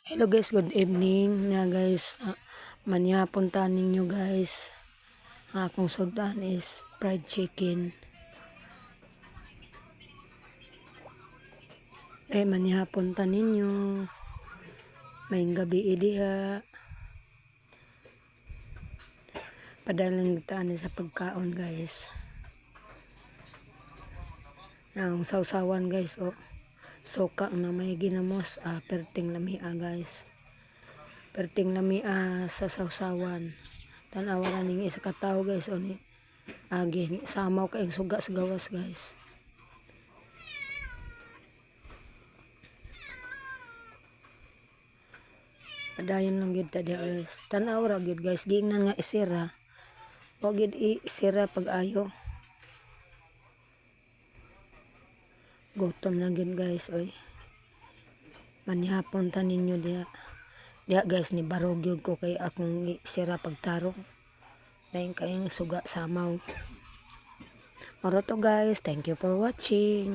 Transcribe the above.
Hello guys, good evening na guys. Manihapon ta ninyo guys. Akong sudan is fried chicken. Manihapon ta ninyo. May gabi diha. Padalang taan sa pagkaon guys. Ang sausawan guys Soka na may ginamos perting lamia guys. Perting lamia sa sausawan. Tanawa ning isa ka tawo guys ni agi samaw kay suga sa gawas guys. Padayon lang gyud ta guys. Tanaw ra gyud guys giingnan nga isira. Wa gyud isira pag-ayo. Gutom na gyud guys oy. Manihapon ta ninyo diha. Diha guys ni barog gyud ko kay akong isira pagtarong. Dayon kayong suga samaw. Moro to guys. Thank you for watching.